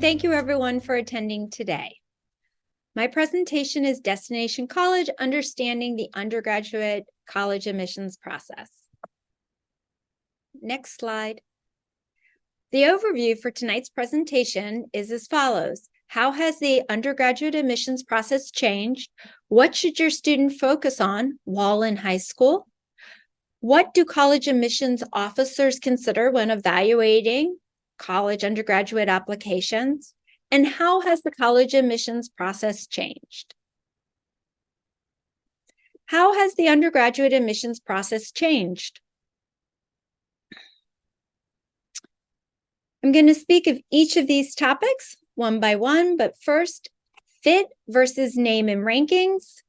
Thank you everyone for attending today. My presentation is Destination College, Understanding the Undergraduate College Admissions Process. Next slide. The overview for tonight's presentation is as follows. How has the undergraduate admissions process changed? What should your student focus on while in high school? What do college admissions officers consider when evaluating college undergraduate applications? And how has the college admissions process changed? How has the undergraduate admissions process changed? I'm going to speak of each of these topics one by one, but first, fit versus name and rankings,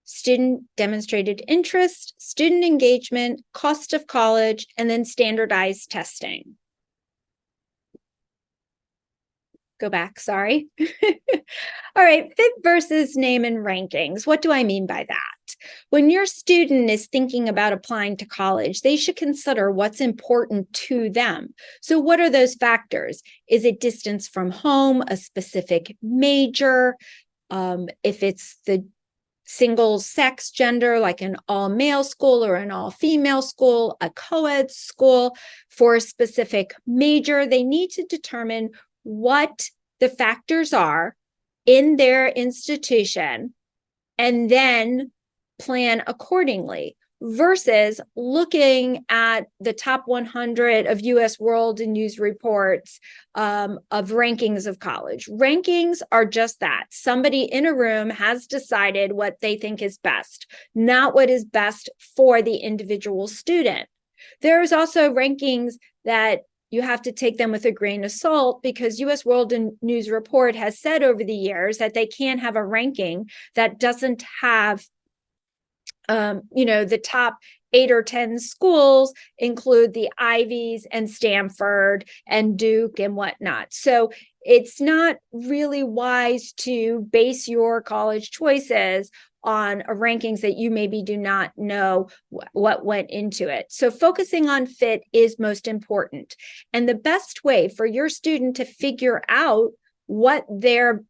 student demonstrated interest, student engagement, cost of college, and then standardized testing. Go back, sorry. All right, fit versus name and rankings. What do I mean by that? When your student is thinking about applying to college, they should consider what's important to them. So what are those factors? Is it distance from home, a specific major? If it's the single sex gender, like an all male school or an all female school, a co-ed school for a specific major, they need to determine what the factors are in their institution and then plan accordingly versus looking at the top 100 of US World and News reports of rankings of college. Rankings are just that. Somebody in a room has decided what they think is best, not what is best for the individual student. There's also rankings that you have to take them with a grain of salt because US World News Report has said over the years that they can't have a ranking that doesn't have, the top 8 or 10 schools include the Ivies and Stanford and Duke and whatnot. So it's not really wise to base your college choices on rankings that you maybe do not know what went into it. So focusing on fit is most important. And the best way for your student to figure out what their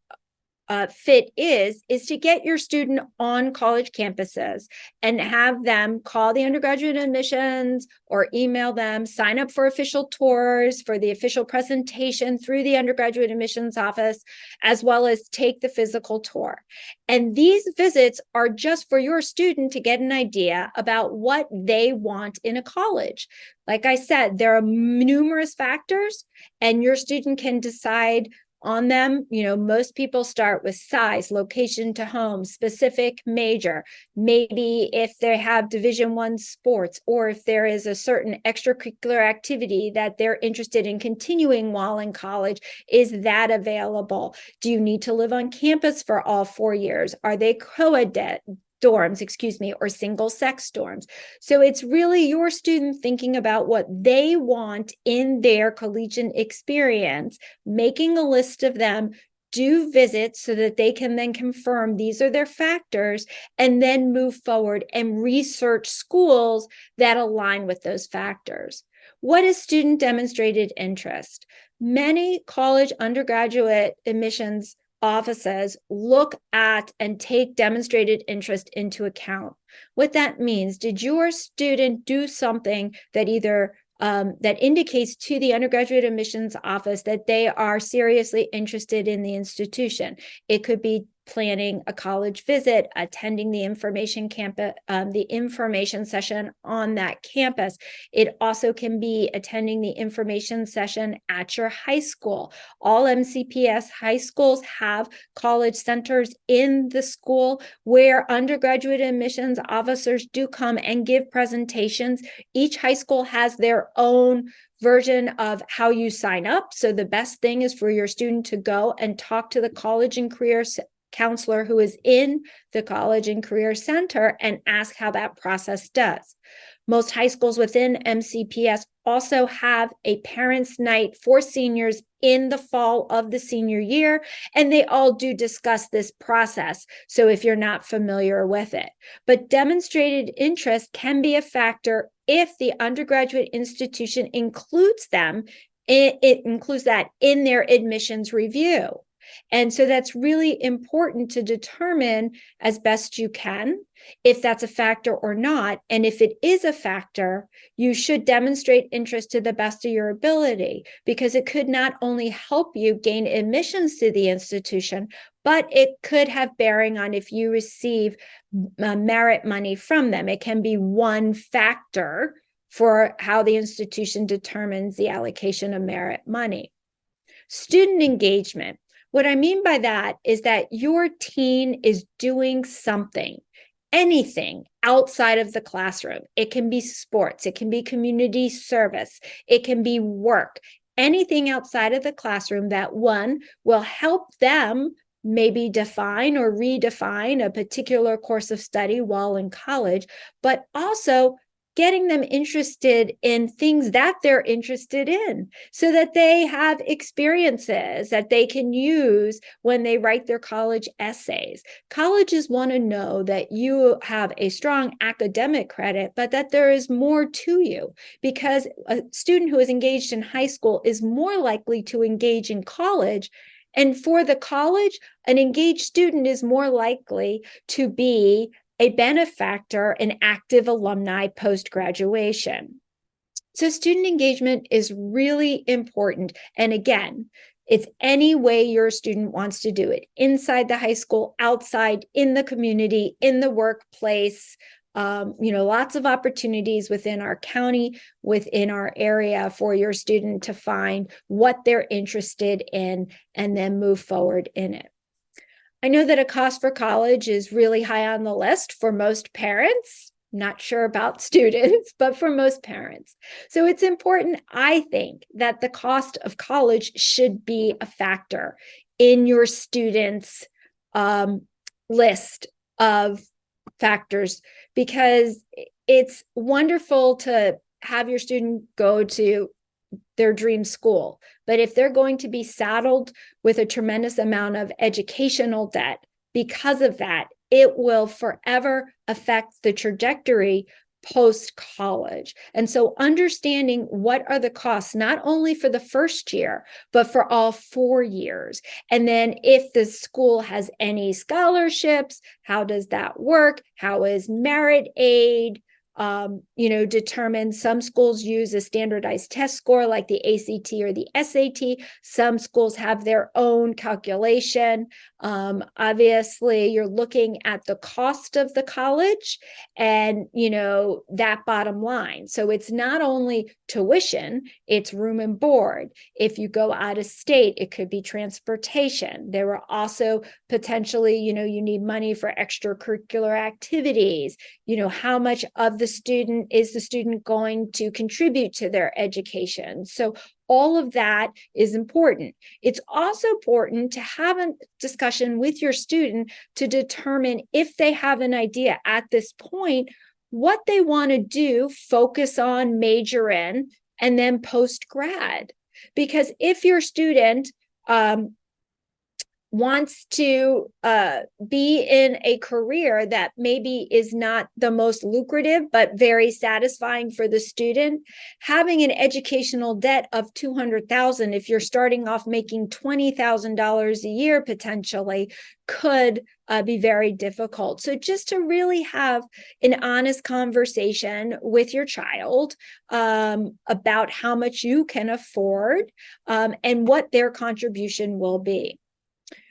fit is to get your student on college campuses and have them call the undergraduate admissions or email them, sign up for official tours, for the official presentation through the undergraduate admissions office, as well as take the physical tour. And these visits are just for your student to get an idea about what they want in a college. Like I said, there are numerous factors, and your student can decide on them. Most people start with size, location to home, specific major, maybe if they have Division I sports, or if there is a certain extracurricular activity that they're interested in continuing while in college, is that available? Do you need to live on campus for all 4 years? Are they co-ed dorms, or single sex dorms? So it's really your student thinking about what they want in their collegiate experience, making a list of them, do visits so that they can then confirm these are their factors, and then move forward and research schools that align with those factors. What is student demonstrated interest? Many college undergraduate admissions offices look at and take demonstrated interest into account. What that means, did your student do something that either that indicates to the undergraduate admissions office that they are seriously interested in the institution? It could be planning a college visit, attending the information session on that campus. It also can be attending the information session at your high school. All MCPS high schools have college centers in the school where undergraduate admissions officers do come and give presentations. Each high school has their own version of how you sign up. So the best thing is for your student to go and talk to the college and career counselor who is in the College and Career Center and ask how that process does. Most high schools within MCPS also have a parents' night for seniors in the fall of the senior year, and they all do discuss this process. So if you're not familiar with it, but demonstrated interest can be a factor if the undergraduate institution includes them It includes that in their admissions review. And so that's really important to determine as best you can if that's a factor or not. And if it is a factor, you should demonstrate interest to the best of your ability, because it could not only help you gain admissions to the institution, but it could have bearing on if you receive merit money from them. It can be one factor for how the institution determines the allocation of merit money. Student engagement. What I mean by that is that your teen is doing something, anything outside of the classroom. It can be sports, it can be community service, it can be work, anything outside of the classroom that, one, will help them maybe define or redefine a particular course of study while in college, but also getting them interested in things that they're interested in so that they have experiences that they can use when they write their college essays. Colleges want to know that you have a strong academic credit, but that there is more to you, because a student who is engaged in high school is more likely to engage in college. And for the college, an engaged student is more likely to be a benefactor, an active alumni post-graduation. So student engagement is really important. And again, it's any way your student wants to do it, inside the high school, outside, in the community, in the workplace. Lots of opportunities within our county, within our area, for your student to find what they're interested in and then move forward in it. I know that a cost for college is really high on the list for most parents. Not sure about students, but for most parents. So it's important, I think, that the cost of college should be a factor in your students' list of factors, because it's wonderful to have your student go to their dream school. But if they're going to be saddled with a tremendous amount of educational debt because of that, it will forever affect the trajectory post-college. And so understanding what are the costs, not only for the first year, but for all 4 years. And then if the school has any scholarships, how does that work? How is merit aid determined? Some schools use a standardized test score like the ACT or the SAT. Some schools have their own calculation. Obviously, you're looking at the cost of the college and, that bottom line. So it's not only tuition, it's room and board. If you go out of state, it could be transportation. There are also potentially, you need money for extracurricular activities. How much of the student is the student going to contribute to their education? So all of that is important. It's also important to have a discussion with your student to determine, if they have an idea at this point, what they want to do, focus on, major in, and then post-grad. Because if your student wants to be in a career that maybe is not the most lucrative, but very satisfying for the student, having an educational debt of $200,000, if you're starting off making $20,000 a year potentially, could be very difficult. So just to really have an honest conversation with your child about how much you can afford and what their contribution will be.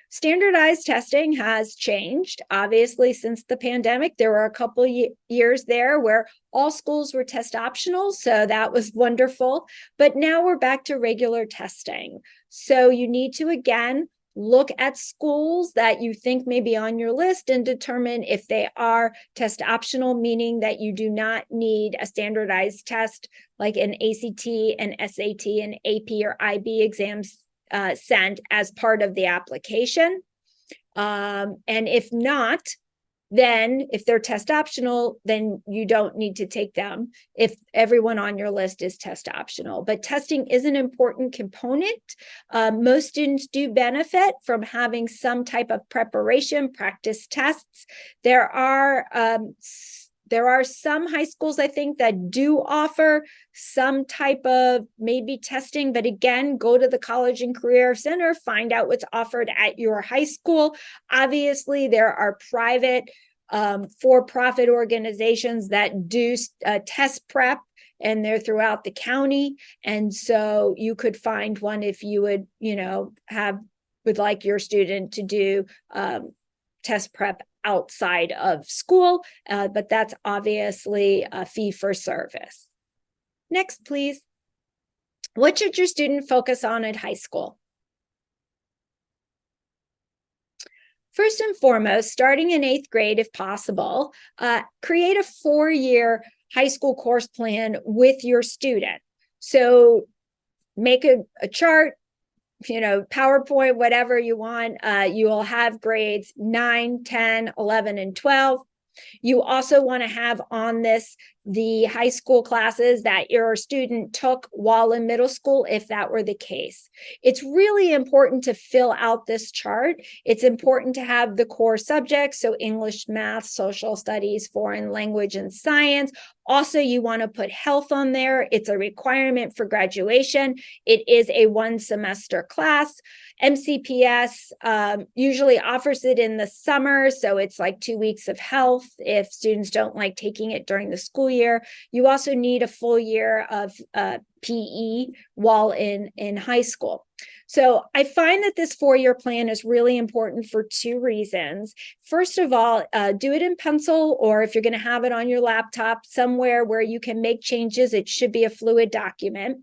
Standardized testing has changed, obviously, since the pandemic. There were a couple years there where all schools were test optional, so that was wonderful. But now we're back to regular testing. So you need to, again, look at schools that you think may be on your list and determine if they are test optional, meaning that you do not need a standardized test like an ACT, an SAT, an AP or IB exams sent as part of the application. And if not, then if they're test optional, then you don't need to take them if everyone on your list is test optional. But testing is an important component. Most students do benefit from having some type of preparation, practice tests. There are There are some high schools, I think, that do offer some type of maybe testing, but again, go to the College and Career Center, find out what's offered at your high school. Obviously, there are private for-profit organizations that do test prep, and they're throughout the county. And so you could find one if you would, would like your student to do test prep outside of school, but that's obviously a fee for service. Next, please. What should your student focus on at high school? First and foremost, starting in 8th grade, if possible, create a 4-year high school course plan with your student. So make a chart, PowerPoint, whatever you want. You will have grades 9, 10, 11, and 12. You also want to have on this the high school classes that your student took while in middle school, if that were the case. It's really important to fill out this chart. It's important to have the core subjects, so English, math, social studies, foreign language, and science. Also, you want to put health on there. It's a requirement for graduation. It is a 1-semester class. MCPS usually offers it in the summer, so it's like 2 weeks of health if students don't like taking it during the school year. You also need a full year of PE while in high school. So I find that this 4-year plan is really important for 2 reasons. First of all, do it in pencil, or if you're going to have it on your laptop, somewhere where you can make changes. It should be a fluid document.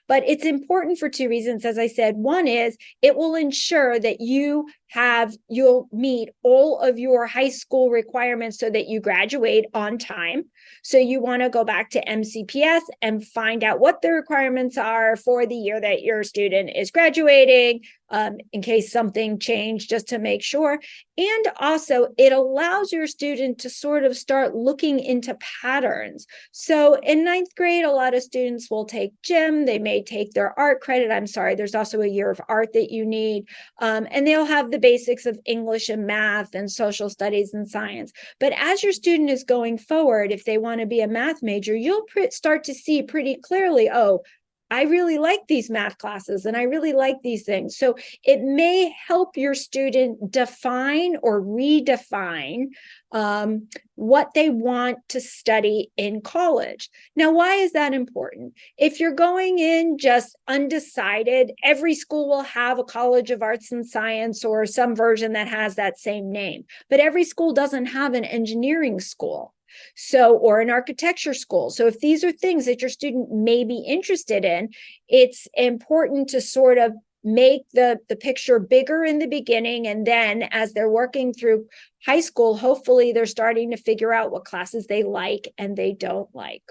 But it's important for 2 reasons. As I said, one is it will ensure that you'll meet all of your high school requirements so that you graduate on time. So you want to go back to MCPS and find out what the requirements are for the year that your student is graduating, in case something changed, just to make sure. And also, it allows your student to sort of start looking into patterns. So in 9th grade, a lot of students will take gym. They may take their art credit. I'm sorry, there's also a year of art that you need. And they'll have the basics of English and math and social studies and science. But as your student is going forward, if they want to be a math major, you'll start to see pretty clearly, oh, I really like these math classes and I really like these things. So it may help your student define or redefine what they want to study in college. Now, why is that important? If you're going in just undecided, every school will have a College of Arts and Science or some version that has that same name, but every school doesn't have an engineering school. So, or an architecture school. So if these are things that your student may be interested in, it's important to sort of make the picture bigger in the beginning. And then as they're working through high school, hopefully they're starting to figure out what classes they like and they don't like.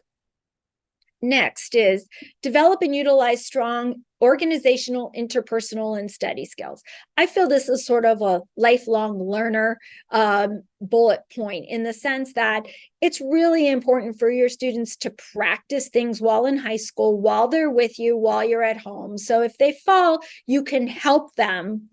Next is develop and utilize strong organizational, interpersonal, and study skills. I feel this is sort of a lifelong learner bullet point, in the sense that it's really important for your students to practice things while in high school, while they're with you, while you're at home. So if they fall, you can help them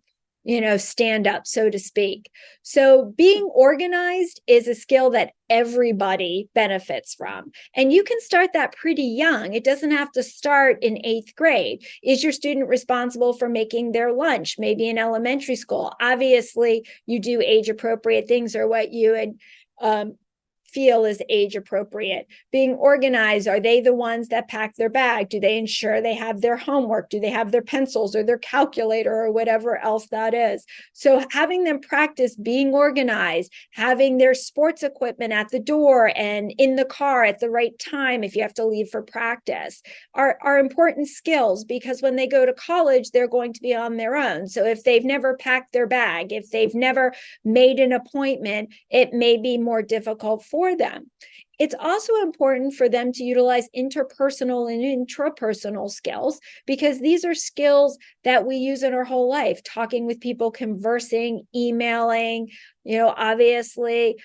stand up, so to speak. So being organized is a skill that everybody benefits from. And you can start that pretty young. It doesn't have to start in 8th grade. Is your student responsible for making their lunch? Maybe in elementary school. Obviously, you do age-appropriate things, or what you would feel is age appropriate. Being organized, are they the ones that pack their bag? Do they ensure they have their homework? Do they have their pencils or their calculator or whatever else that is? So having them practice being organized, having their sports equipment at the door and in the car at the right time if you have to leave for practice are important skills, because when they go to college, they're going to be on their own. So if they've never packed their bag, if they've never made an appointment, it may be more difficult for them. It's also important for them to utilize interpersonal and intrapersonal skills, because these are skills that we use in our whole life, talking with people, conversing, emailing, obviously,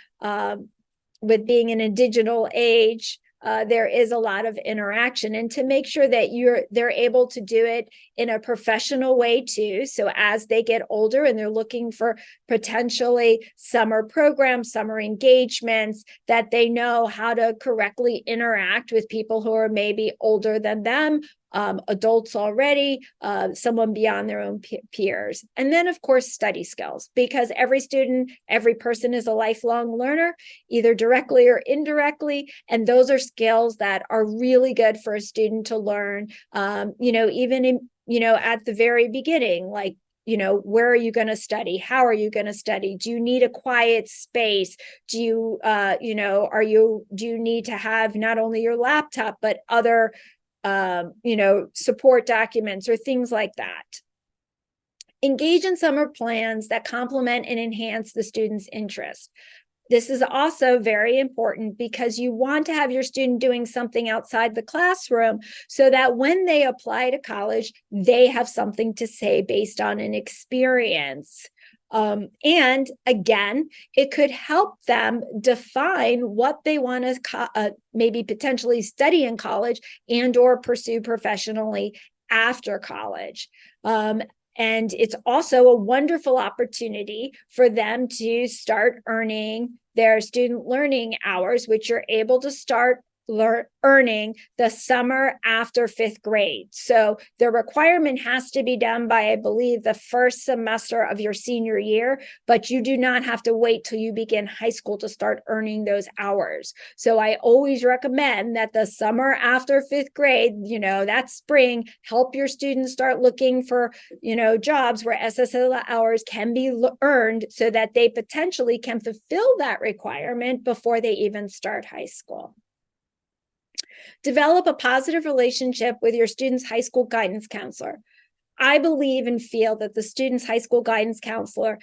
with being in a digital age, there is a lot of interaction, and to make sure that they're able to do it in a professional way too. So as they get older and they're looking for potentially summer programs, summer engagements, that they know how to correctly interact with people who are maybe older than them, adults already, someone beyond their own peers. And then, of course, study skills, because every student, every person is a lifelong learner, either directly or indirectly. And those are skills that are really good for a student to learn, even in, at the very beginning, like, where are you going to study? How are you going to study? Do you need a quiet space? Do you, do you need to have not only your laptop, but other support documents or things like that? Engage in summer plans that complement and enhance the student's interest. This is also very important because you want to have your student doing something outside the classroom so that when they apply to college, they have something to say based on an experience. And again, it could help them define what they want to maybe potentially study in college and or pursue professionally after college. And it's also a wonderful opportunity for them to start earning their student learning hours, which you're able to start earning the summer after 5th grade. So the requirement has to be done by, I believe, the first semester of your senior year, but you do not have to wait till you begin high school to start earning those hours. So I always recommend that the summer after 5th grade, that spring, help your students start looking for, jobs where SSL hours can be earned so that they potentially can fulfill that requirement before they even start high school. Develop a positive relationship with your student's high school guidance counselor. I believe and feel that the student's high school guidance counselor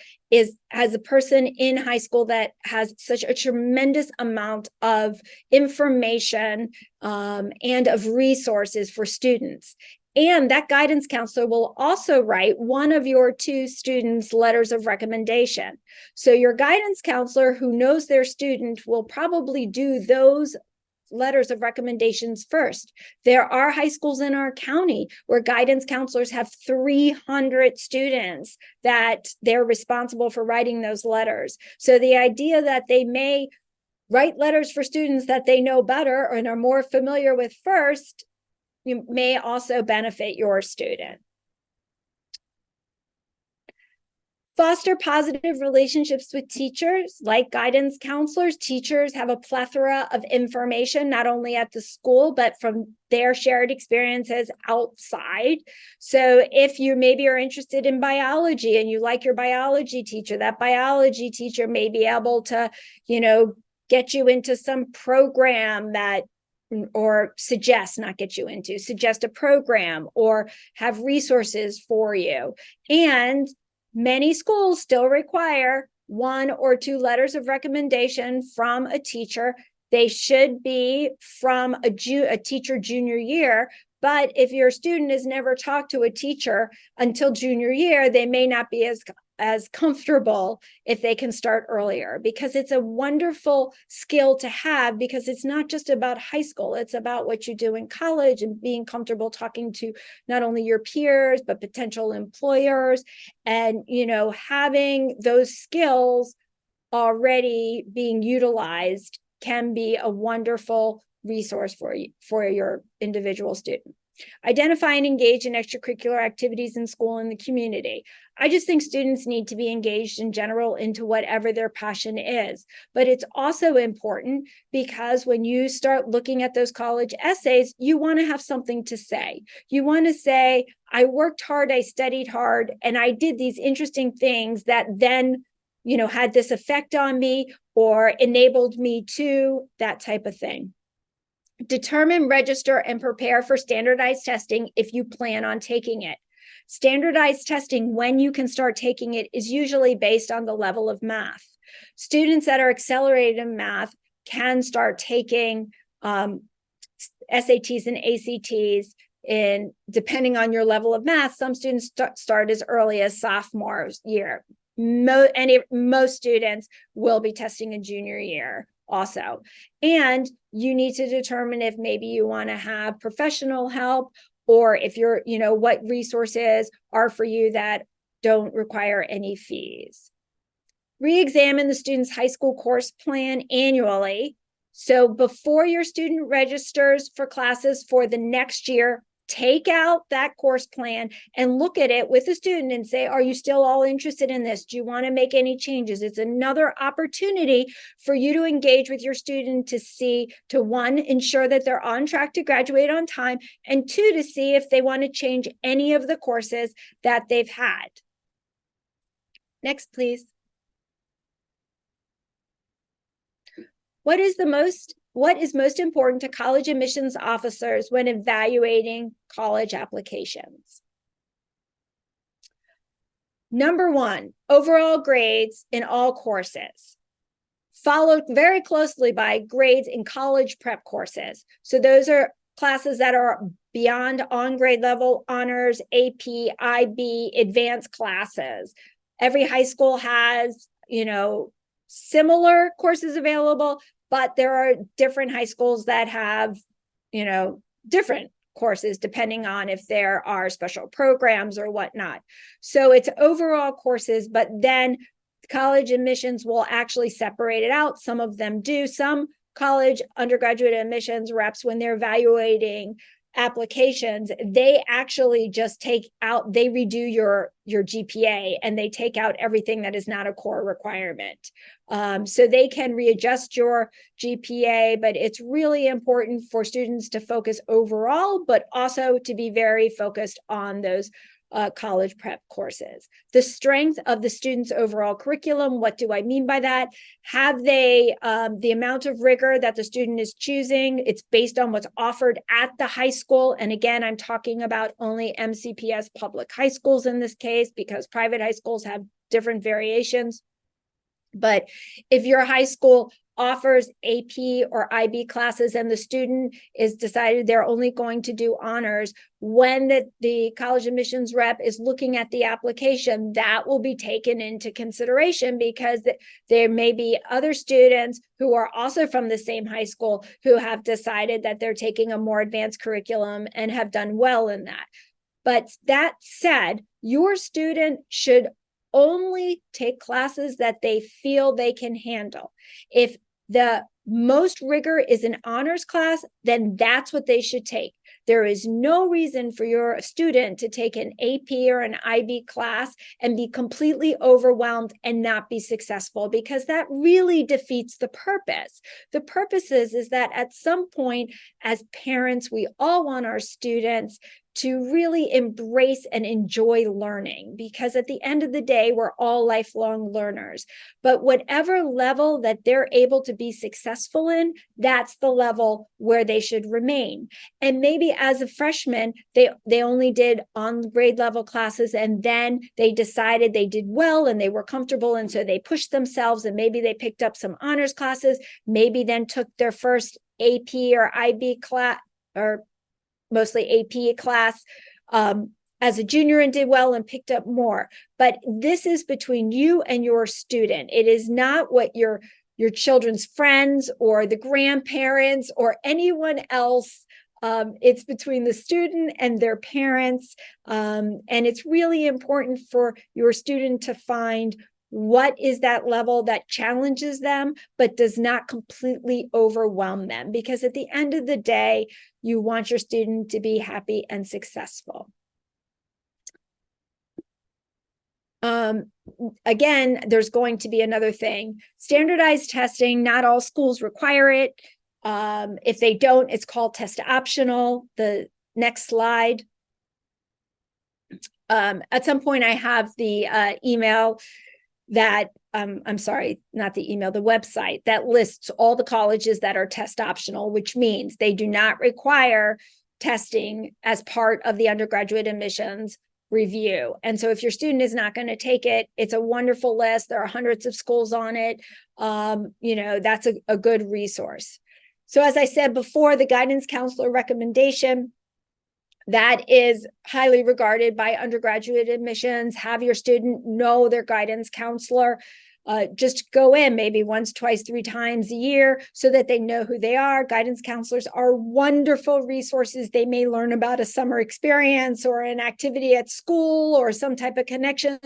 has a person in high school that has such a tremendous amount of information and of resources for students. And that guidance counselor will also write one of your 2 students' letters of recommendation. So your guidance counselor who knows their student will probably do those letters of recommendations first. There are high schools in our county where guidance counselors have 300 students that they're responsible for writing those letters. So the idea that they may write letters for students that they know better and are more familiar with first, you may also benefit your student. Foster positive relationships with teachers, like guidance counselors. Teachers have a plethora of information, not only at the school, but from their shared experiences outside. So if you maybe are interested in biology and you like your biology teacher, that biology teacher may be able to, get you into some program suggest a program or have resources for you. And many schools still require 1 or 2 letters of recommendation from a teacher. They should be from a teacher junior year, but if your student has never talked to a teacher until junior year, they may not be as comfortable if they can start earlier, because it's a wonderful skill to have, because it's not just about high school, it's about what you do in college and being comfortable talking to not only your peers but potential employers, and having those skills already being utilized can be a wonderful resource for your individual student. Identify and engage in extracurricular activities in school and the community. I just think students need to be engaged in general into whatever their passion is. But it's also important because when you start looking at those college essays, you want to have something to say. You want to say, I worked hard, I studied hard, and I did these interesting things that then, had this effect on me or enabled me to, that type of thing. Determine, register, and prepare for standardized testing if you plan on taking it. Standardized testing, when you can start taking it, is usually based on the level of math. Students that are accelerated in math can start taking SATs and ACTs depending on your level of math. Some students start as early as sophomore year. Most students will be testing in junior year also. And you need to determine if maybe you want to have professional help, or if you're, what resources are for you that don't require any fees. Re-examine the student's high school course plan annually. So before your student registers for classes for the next year, take out that course plan and look at it with the student and say, are you still all interested in this? Do you want to make any changes? It's another opportunity for you to engage with your student to see, to one, ensure that they're on track to graduate on time, and two, to see if they want to change any of the courses that they've had. Next, please. What is most important to college admissions officers when evaluating college applications? Number one, overall grades in all courses, followed very closely by grades in college prep courses. So those are classes that are beyond on-grade level, honors, AP, IB, advanced classes. Every high school has, similar courses available, but there are different high schools that have, different courses depending on if there are special programs or whatnot. So it's overall courses, but then college admissions will actually separate it out. Some of them do. Some college undergraduate admissions reps, when they're evaluating applications, they actually just they redo your GPA and they take out everything that is not a core requirement. So they can readjust your GPA, but it's really important for students to focus overall, but also to be very focused on those college prep courses. The strength of the student's overall curriculum, what do I mean by that? Have they, the amount of rigor that the student is choosing, it's based on what's offered at the high school. And again, I'm talking about only MCPS public high schools in this case, because private high schools have different variations. But if your high school offers AP or IB classes and the student is decided they're only going to do honors, when the college admissions rep is looking at the application, that will be taken into consideration, because there may be other students who are also from the same high school who have decided that they're taking a more advanced curriculum and have done well in that. But that said, your student should only take classes that they feel they can handle. If the most rigor is an honors class, then that's what they should take. There is no reason for your student to take an AP or an IB class and be completely overwhelmed and not be successful, because that really defeats the purpose. The purpose is that at some point, as parents, we all want our students to really embrace and enjoy learning, because at the end of the day, we're all lifelong learners. But whatever level that they're able to be successful in, that's the level where they should remain. And maybe as a freshman, they only did on grade level classes, and then they decided they did well and they were comfortable, and so they pushed themselves, and maybe they picked up some honors classes, maybe then took their first AP or IB class, or mostly AP class, as a junior, and did well and picked up more. But this is between you and your student. It is not what your children's friends or the grandparents or anyone else. It's between the student and their parents. And it's really important for your student to find what is that level that challenges them, but does not completely overwhelm them. Because at the end of the day, you want your student to be happy and successful. Again, there's going to be another thing. Standardized testing, not all schools require it. If they don't, it's called test optional. The next slide. At some point, I have the email that, I'm sorry, not the email, the website that lists all the colleges that are test optional, which means they do not require testing as part of the undergraduate admissions review. And so if your student is not going to take it, it's a wonderful list. There are hundreds of schools on it. That's a good resource. So as I said before, the guidance counselor recommendation, that is highly regarded by undergraduate admissions. Have your student know their guidance counselor. just go in maybe once, twice, 3 times a year so that they know who they are. Guidance counselors are wonderful resources. They may learn about a summer experience or an activity at school or some type of connection.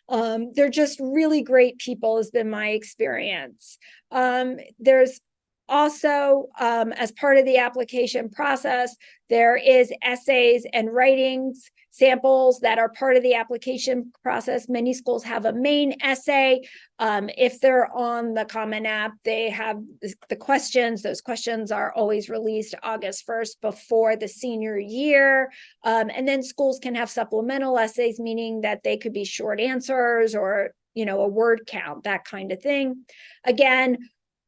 They're just really great people, has been my experience. There's also, as part of the application process, there is essays and writings samples that are part of the application process. Many schools have a main essay. If they're on the Common App, they have the questions. Those questions are always released August 1st before the senior year. And then schools can have supplemental essays, meaning that they could be short answers or, a word count, that kind of thing. Again,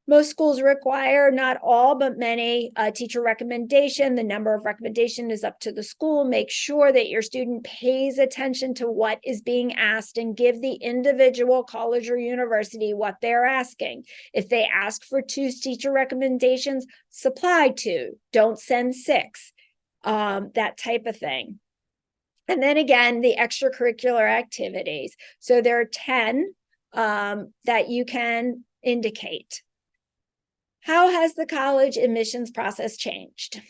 most schools require, not all, but many, teacher recommendation. The number of recommendation is up to the school. Make sure that your student pays attention to what is being asked and give the individual college or university what they're asking. If they ask for 2 teacher recommendations, supply 2. Don't send 6, that type of thing. And then again, the extracurricular activities. So there are 10 that you can indicate. How has the college admissions process changed?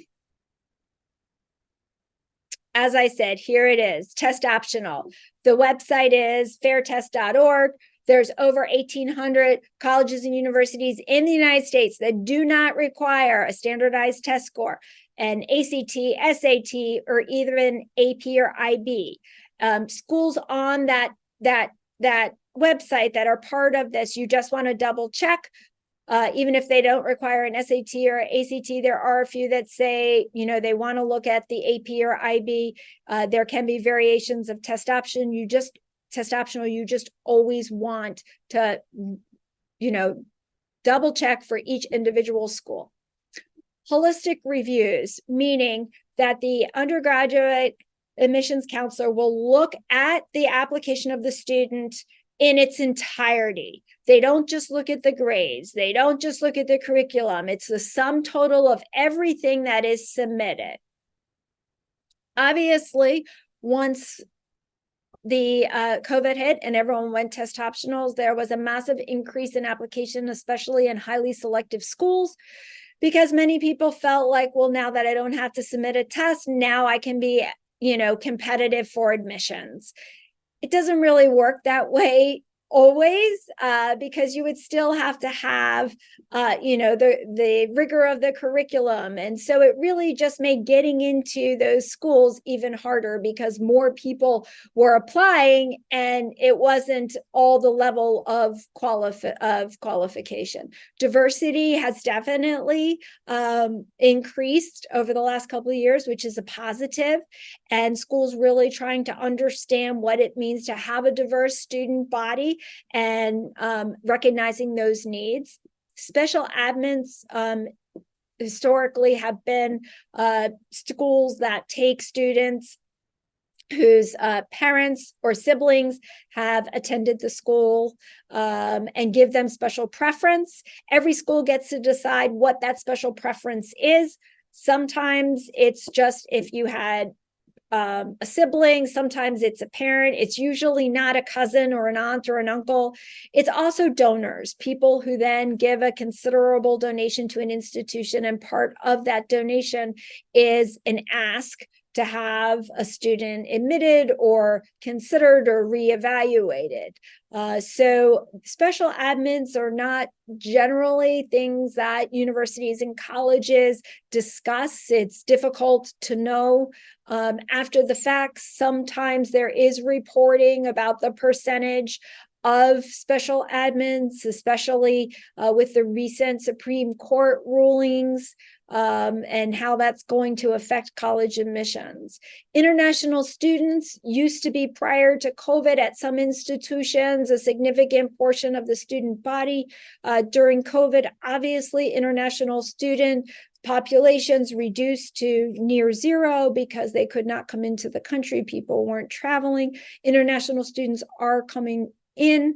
As I said, here it is, test optional. The website is fairtest.org. There's over 1,800 colleges and universities in the United States that do not require a standardized test score, an ACT, SAT, or even AP or IB. Schools on that website that are part of this, you just want to double check. Even if they don't require an SAT or ACT, there are a few that say, they want to look at the AP or IB. There can be variations of test optional. You just always want to, double check for each individual school. Holistic reviews, meaning that the undergraduate admissions counselor will look at the application of the student in its entirety. They don't just look at the grades. They don't just look at the curriculum. It's the sum total of everything that is submitted. Obviously, once the COVID hit and everyone went test optionals, there was a massive increase in application, especially in highly selective schools, because many people felt like, well, now that I don't have to submit a test, now I can be, competitive for admissions. It doesn't really work that way always, because you would still have to have, the rigor of the curriculum. And so it really just made getting into those schools even harder because more people were applying and it wasn't all the level of qualification. Diversity has definitely increased over the last couple of years, which is a positive. And schools really trying to understand what it means to have a diverse student body and recognizing those needs. Special admins historically have been schools that take students whose parents or siblings have attended the school and give them special preference. Every school gets to decide what that special preference is. Sometimes it's just if you had a sibling, sometimes it's a parent. It's usually not a cousin or an aunt or an uncle. It's also donors, people who then give a considerable donation to an institution, and part of that donation is an ask to have a student admitted or considered or reevaluated. So special admins are not generally things that universities and colleges discuss. It's difficult to know after the fact. Sometimes there is reporting about the percentage of special admins, especially with the recent Supreme Court rulings, and how that's going to affect college admissions. International students used to be, prior to COVID, at some institutions, a significant portion of the student body. During COVID, obviously, international student populations reduced to near zero because they could not come into the country. People weren't traveling. International students are coming in.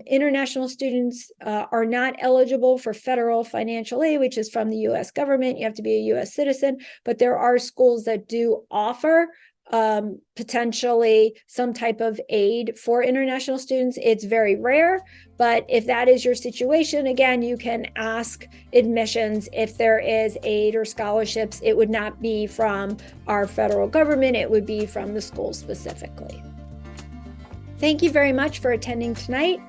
International students are not eligible for federal financial aid, which is from the U.S. government. You have to be a U.S. citizen, but there are schools that do offer potentially some type of aid for international students. It's very rare, but if that is your situation, again, you can ask admissions if there is aid or scholarships. It would not be from our federal government, it would be from the school specifically. Thank you very much for attending tonight.